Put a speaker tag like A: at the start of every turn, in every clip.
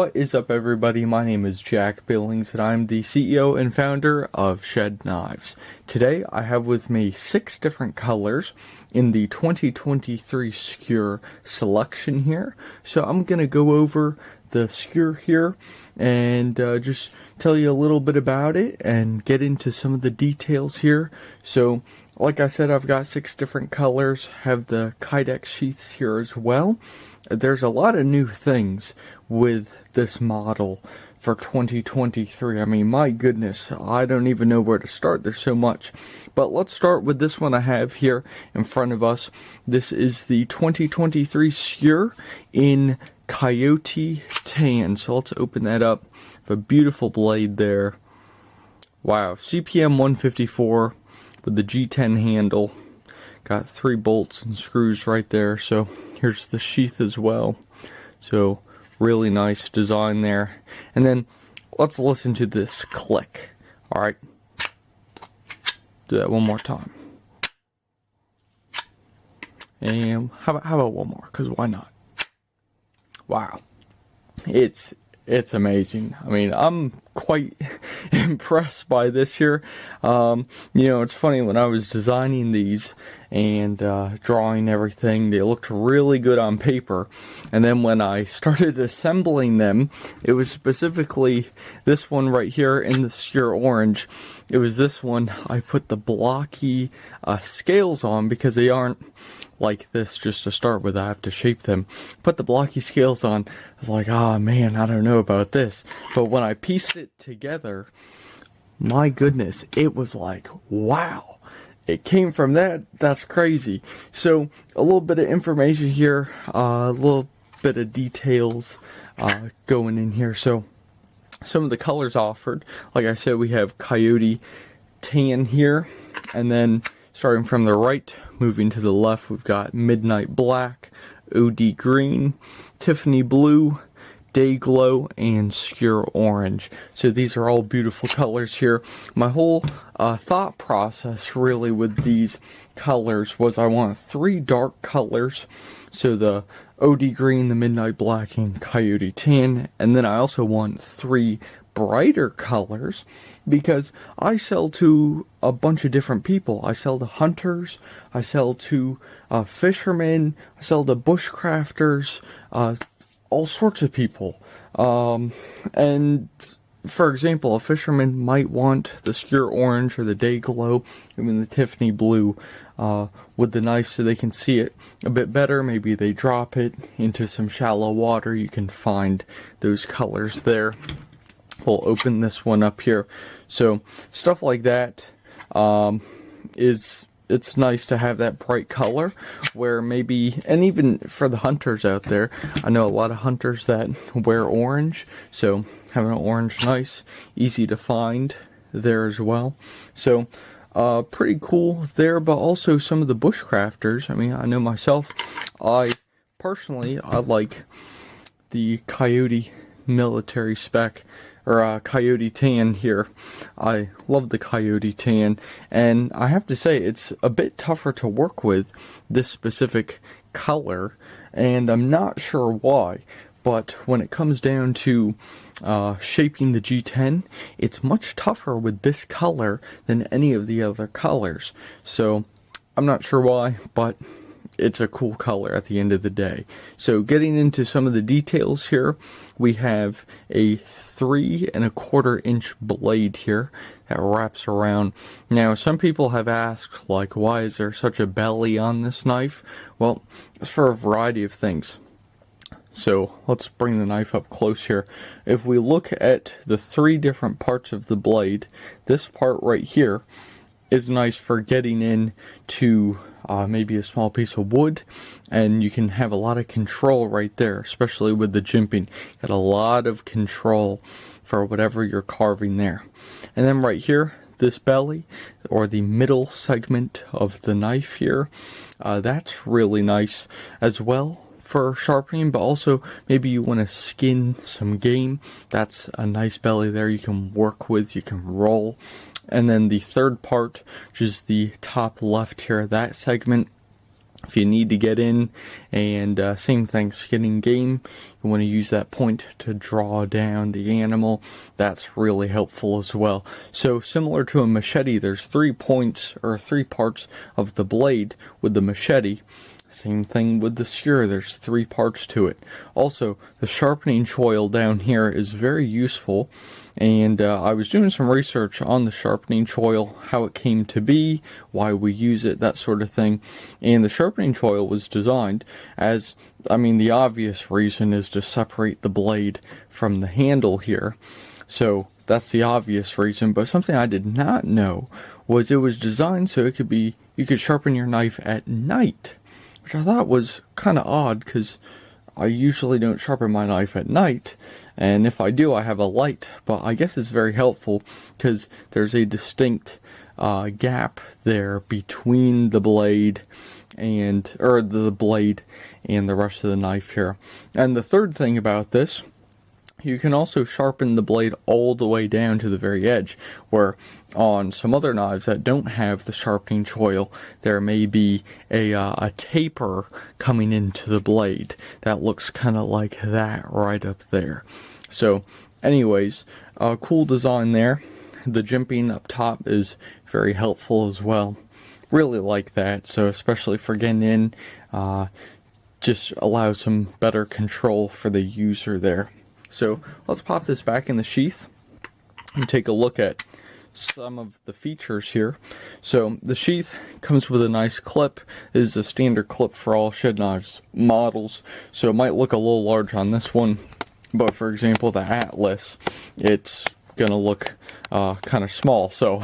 A: What is up, everybody? My name is Jack Billings and I'm the CEO and founder of Shedknives. Today I have with me 6 different colors in the 2023 Skur selection here. So I'm going to go over the Skur here and just tell you a little bit about it and get into some of the details here. So like I said, I've got 6 different colors, have the Kydex sheaths here as well. There's a lot of new things with this model for 2023. I mean, my goodness, I don't even know where to start. There's so much. But let's start with this one I have here in front of us. This is the 2023 Skur in Coyote Tan. So let's open that up. A beautiful blade there. Wow, CPM 154 with the G10 handle. Got 3 bolts and screws right there. So here's the sheath as well. So really nice design there. And then let's listen to this click. All right. Do that one more time. And how about one more? Because why not? Wow. It's amazing. I mean, I'm quite impressed by this here. You know, it's funny, when I was designing these and drawing everything, they looked really good on paper. And then when I started assembling them, it was specifically this one right here in the Skur orange. It was this one I put the blocky scales on because they aren't like this just to start with. I have to shape them. Put the blocky scales on. I was like, oh man, I don't know about this. But when I pieced it together, my goodness, it was like, wow. It came from that. That's crazy. So a little bit of information here, a little bit of details going in here. So some of the colors offered, like I said, we have Coyote Tan here, and then starting from the right, moving to the left, we've got Midnight Black, OD Green, Tiffany Blue, Day Glow, and Skur Orange. So these are all beautiful colors here. My whole thought process really with these colors was I want 3 dark colors. So the OD Green, the Midnight Black, and Coyote Tan. And then I also want 3 brighter colors because I sell to a bunch of different people. I sell to hunters, I sell to fishermen, I sell to bushcrafters, all sorts of people. And for example, a fisherman might want the Skur Orange or the Day Glow, even the Tiffany Blue with the knife so they can see it a bit better. Maybe they drop it into some shallow water. You can find those colors there. We'll open this one up here. So stuff like that it's nice to have that bright color where maybe, and even for the hunters out there, I know a lot of hunters that wear orange, so having an orange nice, easy to find there as well. So pretty cool there, but also some of the bushcrafters. I mean, I know myself, I like the Coyote military spec, or Coyote Tan here. I love the Coyote Tan, and I have to say it's a bit tougher to work with, this specific color, and I'm not sure why, but when it comes down to shaping the G10, it's much tougher with this color than any of the other colors. So I'm not sure why, but it's a cool color at the end of the day. So getting into some of the details here, we have a 3¼ inch blade here that wraps around. Now, some people have asked, like, why is there such a belly on this knife? Well, it's for a variety of things. So let's bring the knife up close here. If we look at the 3 different parts of the blade, this part right here is nice for getting in to maybe a small piece of wood, and you can have a lot of control right there, especially with the jimping. Got a lot of control for whatever you're carving there. And then right here, this belly, or the middle segment of the knife here, that's really nice as well for sharpening, but also maybe you want to skin some game. That's a nice belly there you can work with, you can roll. And then the third part, which is the top left here, that segment If you need to get in, and same thing, skinning game, you want to use that point to draw down the animal. That's really helpful as well. So similar to a machete, there's 3 points or 3 parts of the blade with the machete. Same thing with the skewer, there's 3 parts to it. Also, the sharpening choil down here is very useful, and I was doing some research on the sharpening choil, how it came to be, why we use it, that sort of thing. And the sharpening choil was designed as, the obvious reason is to separate the blade from the handle here. So that's the obvious reason, but something I did not know was it was designed so you could sharpen your knife at night, which I thought was kind of odd because I usually don't sharpen my knife at night, and if I do, I have a light. But I guess it's very helpful because there's a distinct gap there between the blade and the rest of the knife here. And the third thing about this, you can also sharpen the blade all the way down to the very edge, where on some other knives that don't have the sharpening choil, there may be a taper coming into the blade that looks kind of like that right up there. So anyways, cool design there. The jimping up top is very helpful as well. Really like that, so especially for getting in, just allows some better control for the user there. So let's pop this back in the sheath and take a look at some of the features here. So the sheath comes with a nice clip. This is a standard clip for all shed knives models, so it might look a little large on this one, but for example the Atlas, it's gonna look kind of small. So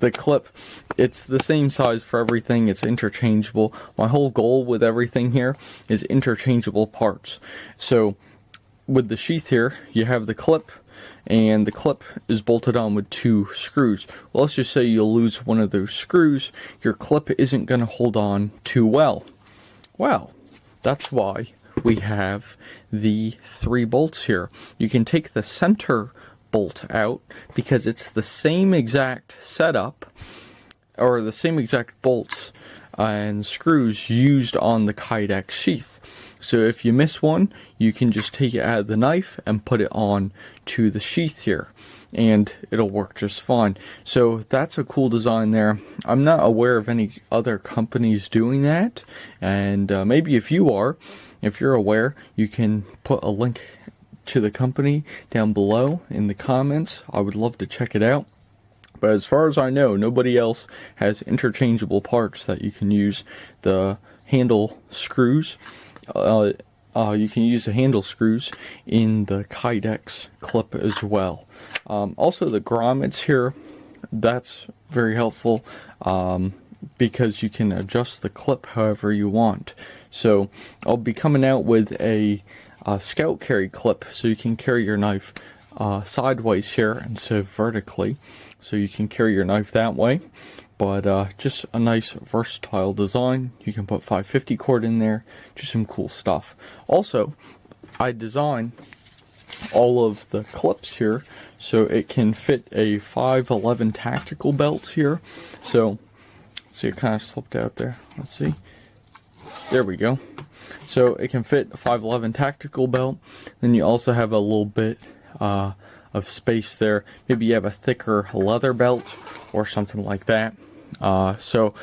A: the clip, it's the same size for everything. It's interchangeable. My whole goal with everything here is interchangeable parts. So with the sheath here, you have the clip, and the clip is bolted on with 2 screws. Well, let's just say you'll lose one of those screws. Your clip isn't going to hold on too well. Well, that's why we have the 3 bolts here. You can take the center bolt out because it's the same exact setup, or the same exact bolts and screws used on the Kydex sheath. So if you miss one, you can just take it out of the knife and put it on to the sheath here, and it'll work just fine. So that's a cool design there. I'm not aware of any other companies doing that, and maybe if you're aware, you can put a link to the company down below in the comments. I would love to check it out. But as far as I know, nobody else has interchangeable parts that you can use. The handle screws, you can use the handle screws in the Kydex clip as well. Also the grommets here, that's very helpful because you can adjust the clip however you want. So I'll be coming out with a scout carry clip, so you can carry your knife sideways here instead of vertically, so you can carry your knife that way. But just a nice versatile design. You can put 550 cord in there, just some cool stuff. Also, I designed all of the clips here so it can fit a 511 tactical belt here. So it kind of slipped out there. Let's see. There we go. So it can fit a 511 tactical belt. Then you also have a little bit of space there. Maybe you have a thicker leather belt or something like that. So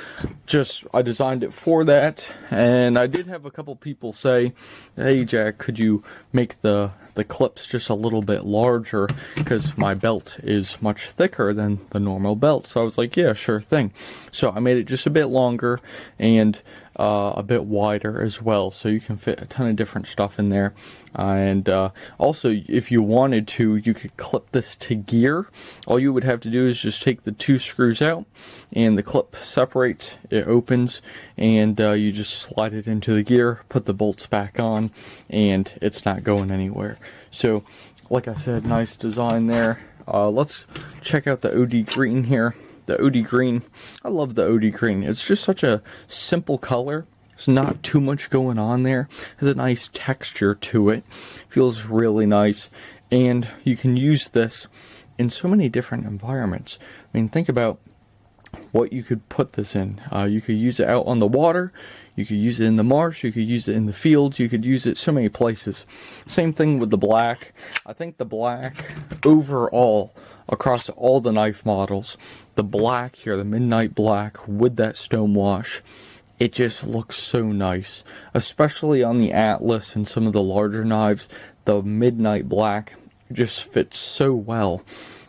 A: I designed it for that, and I did have a couple people say, hey Jack, could you make the clips just a little bit larger, because my belt is much thicker than the normal belt. So I was like, yeah, sure thing. So I made it just a bit longer and a bit wider as well, so you can fit a ton of different stuff in there. And also, if you wanted to, you could clip this to gear. All you would have to do is just take the 2 screws out, and the clip separates, it opens, and you just slide it into the gear, put the bolts back on, and it's not going anywhere. So like I said, nice design there. Let's check out the OD green here. The OD green, I love the OD green. It's just such a simple color. There's not too much going on there. Has a nice texture to it. Feels really nice. And you can use this in so many different environments. I mean, think about what you could put this in. You could use it out on the water, you could use it in the marsh, you could use it in the fields, you could use it so many places. Same thing with the black. I think the black overall, across all the knife models, the black here, the midnight black with that stone wash, it just looks so nice. Especially on the Atlas and some of the larger knives, the midnight black just fits so well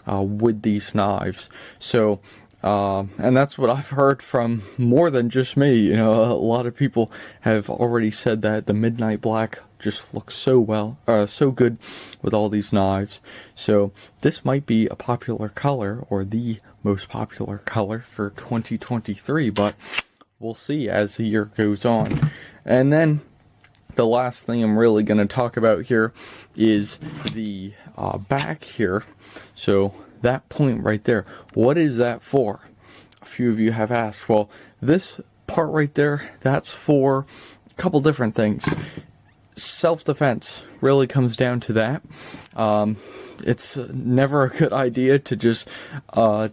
A: with these knives. So and that's what I've heard from more than just me. You know, a lot of people have already said that the midnight black just looks so well, so good with all these knives. So this might be a popular color, or the most popular color for 2023, but we'll see as the year goes on. And then the last thing I'm really going to talk about here is the back here. So that point right there, what is that for? A few of you have asked. Well, this part right there, that's for a couple different things. Self-defense really comes down to that. It's never a good idea to just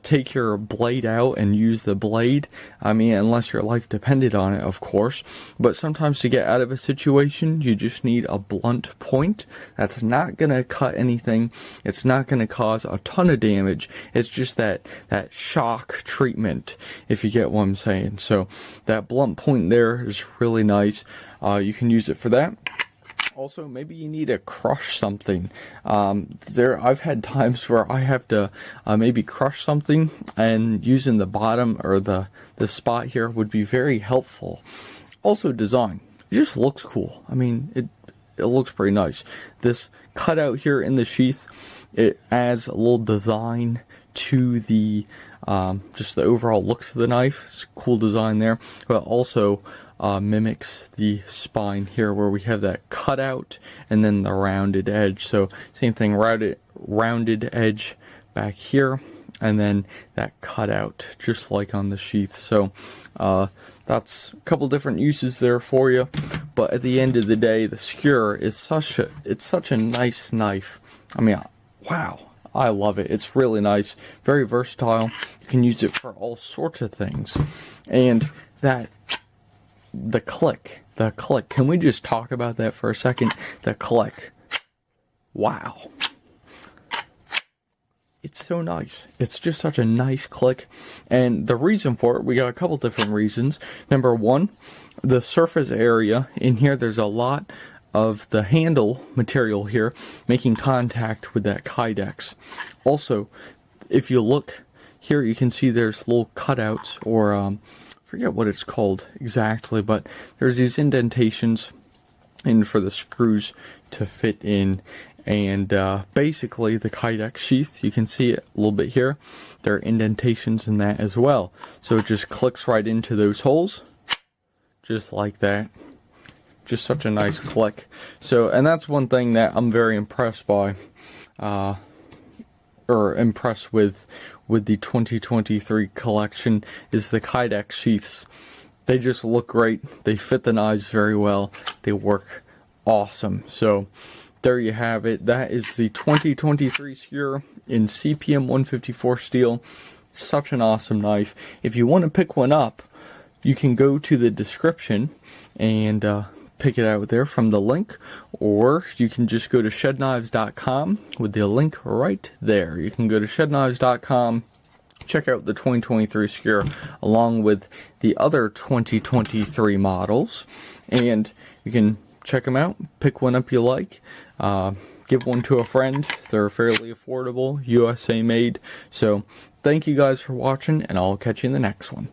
A: take your blade out and use the blade. I mean, unless your life depended on it, of course. But sometimes to get out of a situation, you just need a blunt point. That's not going to cut anything. It's not going to cause a ton of damage. It's just that shock treatment, if you get what I'm saying. So that blunt point there is really nice. You can use it for that. Also, maybe you need to crush something. I've had times where I have to maybe crush something, and using the bottom or the spot here would be very helpful. Also, design. It just looks cool. I mean, it looks pretty nice. This cutout here in the sheath, it adds a little design to the just the overall looks of the knife. It's a cool design there, but also mimics the spine here where we have that cutout and then the rounded edge. So same thing, rounded edge back here, and then that cutout just like on the sheath. So that's a couple different uses there for you. But at the end of the day, the Skur is such a nice knife. I mean, wow, I love it. It's really nice, very versatile. You can use it for all sorts of things. And the click, can we just talk about that for a second? The click, wow, it's so nice. It's just such a nice click. And the reason for it, we got a couple different reasons. Number one, the surface area in here, there's a lot of the handle material here making contact with that kydex. Also, if you look here, you can see there's little cutouts, or forget what it's called exactly, but there's these indentations in for the screws to fit in. And basically the kydex sheath, you can see it a little bit here, there are indentations in that as well. So it just clicks right into those holes, just like that. Just such a nice click. So, and that's one thing that I'm very impressed by, or impressed with the 2023 collection, is the kydex sheaths. They just look great. They fit the knives very well. They work awesome. So there you have it. That is the 2023 Skur in CPM 154 steel. Such an awesome knife. If you want to pick one up, you can go to the description and pick it out there from the link, or you can just go to shedknives.com with the link right there. You can go to shedknives.com, check out the 2023 Skur along with the other 2023 models, and you can check them out, pick one up you like, give one to a friend. They're fairly affordable, USA made. So thank you guys for watching, and I'll catch you in the next one.